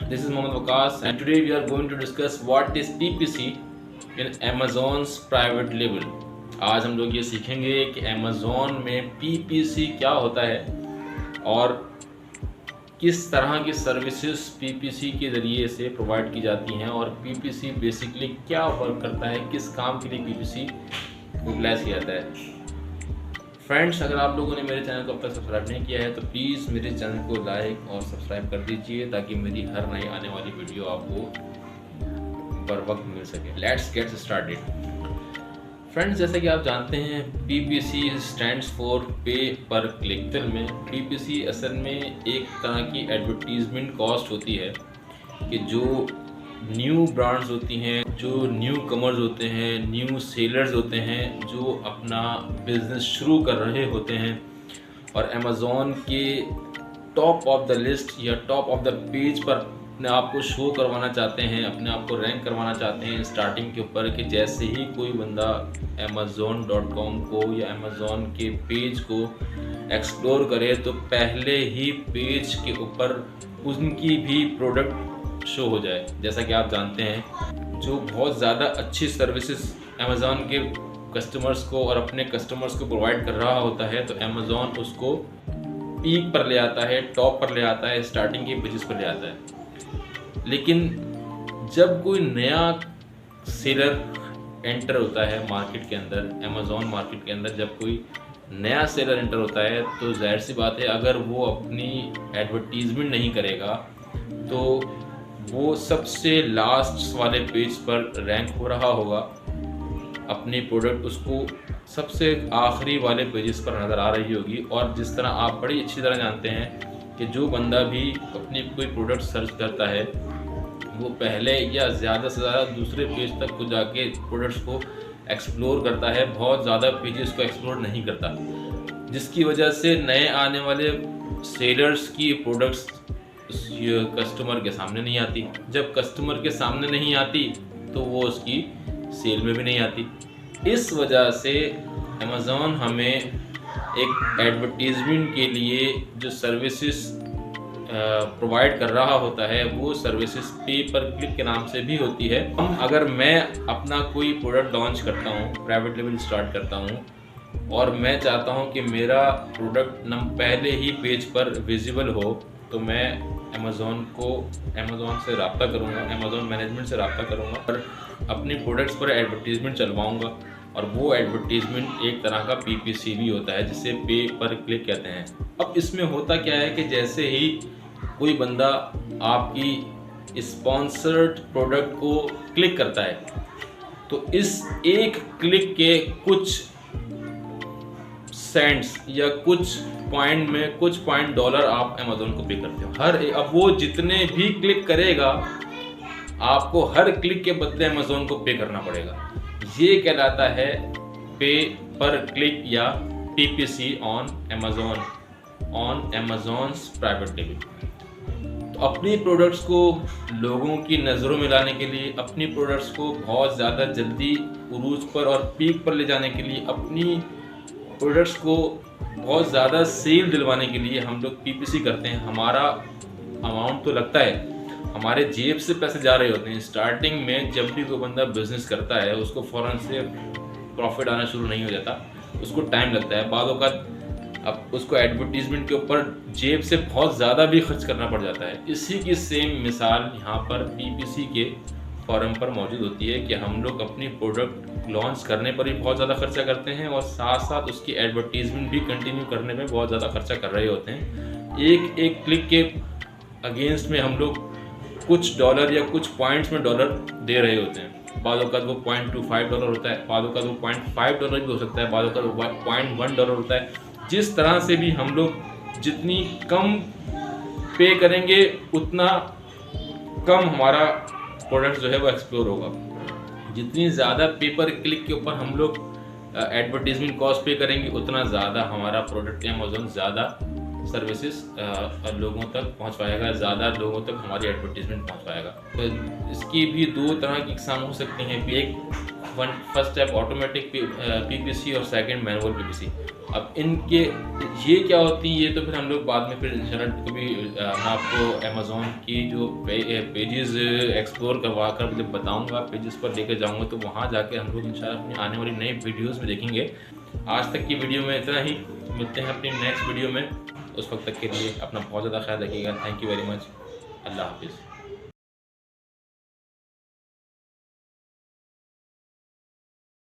This is Mohammad Waqas and today we are going to discuss what is PPC in Amazon's private label। आज हम लोग ये सीखेंगे कि Amazon में PPC क्या होता है और किस तरह की सर्विसेज PPC के ज़रिए से प्रोवाइड की जाती हैं और PPC बेसिकली क्या वर्क करता है, किस काम के लिए PPC यूटिलाइज किया जाता है। फ्रेंड्स, अगर आप लोगों ने मेरे चैनल को अब तक सब्सक्राइब नहीं किया है तो प्लीज़ मेरे चैनल को लाइक और सब्सक्राइब कर दीजिए ताकि मेरी हर नई आने वाली वीडियो आपको बर वक्त मिल सके। Let's get started. फ्रेंड्स, जैसे कि आप जानते हैं PPC स्टैंड्स फॉर पे पर क्लिक। फिल्म में PPC असल में एक तरह की एडवर्टीजमेंट कॉस्ट होती है कि जो न्यू ब्रांड्स होती हैं, जो न्यू कमर्स होते हैं, न्यू सेलर्स होते हैं, जो अपना बिज़नेस शुरू कर रहे होते हैं और अमेज़ॉन के टॉप ऑफ द लिस्ट या टॉप ऑफ द पेज पर अपने आप को शो करवाना चाहते हैं, अपने आप को रैंक करवाना चाहते हैं स्टार्टिंग के ऊपर, कि जैसे ही कोई बंदा amazon.com को या अमेज़ॉन के पेज को एक्सप्लोर करे तो पहले ही पेज के ऊपर उनकी भी प्रोडक्ट शो हो जाए। जैसा कि आप जानते हैं, जो बहुत ज़्यादा अच्छी सर्विसेज अमेज़ॉन के कस्टमर्स को और अपने कस्टमर्स को प्रोवाइड कर रहा होता है तो अमेज़ॉन उसको पीक पर ले आता है, टॉप पर ले आता है, स्टार्टिंग के पेजेस पर ले आता है। लेकिन जब कोई नया सेलर एंटर होता है मार्केट के अंदर, अमेज़ॉन मार्केट के अंदर जब कोई नया सेलर एंटर होता है तो जाहिर सी बात है, अगर वो अपनी एडवर्टीजमेंट नहीं करेगा तो वो सबसे लास्ट वाले पेज पर रैंक हो रहा होगा। अपनी प्रोडक्ट उसको सबसे आखिरी वाले पेजेस पर नज़र आ रही होगी। और जिस तरह आप बड़ी अच्छी तरह जानते हैं कि जो बंदा भी अपनी कोई प्रोडक्ट सर्च करता है वो पहले या ज़्यादा से ज़्यादा दूसरे पेज तक को जाके प्रोडक्ट्स को एक्सप्लोर करता है, बहुत ज़्यादा पेजेस को एक्सप्लोर नहीं करता, जिसकी वजह से नए आने वाले सेलर्स की प्रोडक्ट्स कस्टमर के सामने नहीं आती। जब कस्टमर के सामने नहीं आती तो वो उसकी सेल में भी नहीं आती। इस वजह से अमेज़ॉन हमें एक एडवर्टीजमेंट के लिए जो सर्विसेज प्रोवाइड कर रहा होता है वो सर्विसेज पे पर क्लिक के नाम से भी होती है। अगर मैं अपना कोई प्रोडक्ट लॉन्च करता हूँ, प्राइवेट लेवल स्टार्ट करता हूँ और मैं चाहता हूँ कि मेरा प्रोडक्ट पहले ही पेज पर विजिबल हो, तो मैं अमेज़ॉन से रब्ता करूँगा, अमेज़ॉन मैनेजमेंट से रब्ता करूँगा और अपनी प्रोडक्ट्स पर एडवर्टीजमेंट चलवाऊँगा। और वो एडवर्टीजमेंट एक तरह का PPC भी होता है जिसे पे पर क्लिक कहते हैं। अब इसमें होता क्या है कि जैसे ही कोई बंदा आपकी स्पॉन्सर्ड प्रोडक्ट को क्लिक करता है तो इस एक क्लिक के कुछ सेंट्स या कुछ पॉइंट डॉलर आप अमेज़ॉन को पे करते हो। अब वो जितने भी क्लिक करेगा आपको हर क्लिक के बदले अमेज़ॉन को पे करना पड़ेगा। ये कहलाता है पे पर क्लिक या PPC ऑन अमेज़ॉन्स प्राइवेट लेबल। तो अपनी प्रोडक्ट्स को लोगों की नज़रों में लाने के लिए, अपनी प्रोडक्ट्स को बहुत ज़्यादा जल्दी उरूज पर और पीक पर ले जाने के लिए, अपनी प्रोडक्ट्स को बहुत ज़्यादा सेल दिलवाने के लिए हम लोग PPC करते हैं। हमारा अमाउंट तो लगता है, हमारे जेब से पैसे जा रहे होते हैं। स्टार्टिंग में जब भी कोई बंदा बिजनेस करता है उसको फ़ौरन से प्रॉफिट आना शुरू नहीं हो जाता, उसको टाइम लगता है। बाद वक़्त अब उसको एडवर्टीजमेंट के ऊपर जेब से बहुत ज़्यादा भी खर्च करना पड़ जाता है। इसी की सेम मिसाल यहाँ पर PPC के फॉर्म पर मौजूद होती है कि हम लोग अपनी प्रोडक्ट लॉन्च करने पर भी बहुत ज़्यादा खर्चा करते हैं और साथ साथ उसकी एडवर्टीजमेंट भी कंटिन्यू करने में बहुत ज़्यादा खर्चा कर रहे होते हैं। एक एक क्लिक के अगेंस्ट में हम लोग कुछ डॉलर या कुछ पॉइंट्स में डॉलर दे रहे होते हैं। बाद वक़्त वो $0.25 होता है, बाद वक़्त वो $0.5 भी हो सकता है, बाद वक़्त वो $0.1 होता है। जिस तरह से भी हम लोग जितनी कम पे करेंगे उतना कम हमारा प्रोडक्ट जो है वो एक्सप्लोर होगा। जितनी ज़्यादा पे पर क्लिक के ऊपर हम लोग एडवर्टीजमेंट कॉस्ट पे करेंगे उतना ज़्यादा हमारा प्रोडक्ट अमेज़ॉन ज़्यादा सर्विसेज लोगों तक पहुंच पाएगा, ज़्यादा लोगों तक हमारी एडवर्टीजमेंट पहुंच पाएगा। तो इसकी भी दो तरह की इकसाम हो सकती हैं। एक फर्स्ट स्टेप ऑटोमेटिक पीपीसी और सेकंड मैनुअल पीपीसी। अब इनके ये क्या होती है ये तो फिर हम लोग बाद में फिर इंशाल्लाह कभी मैं आपको अमेज़ॉन की जो पेजेस एक्सप्लोर करवा कर जब बताऊँगा, पेजेस पर लेकर जाऊँगा, तो वहाँ जाके हम लोग इंशाल्लाह अपनी आने वाली नई वीडियोज़ में देखेंगे। आज तक की वीडियो में इतना ही, मिलते हैं अपनी नेक्स्ट वीडियो में। उस वक्त तक के लिए अपना बहुत ज़्यादा ख्याल रखिएगा। Thank you very much. अल्लाह हाफिज़।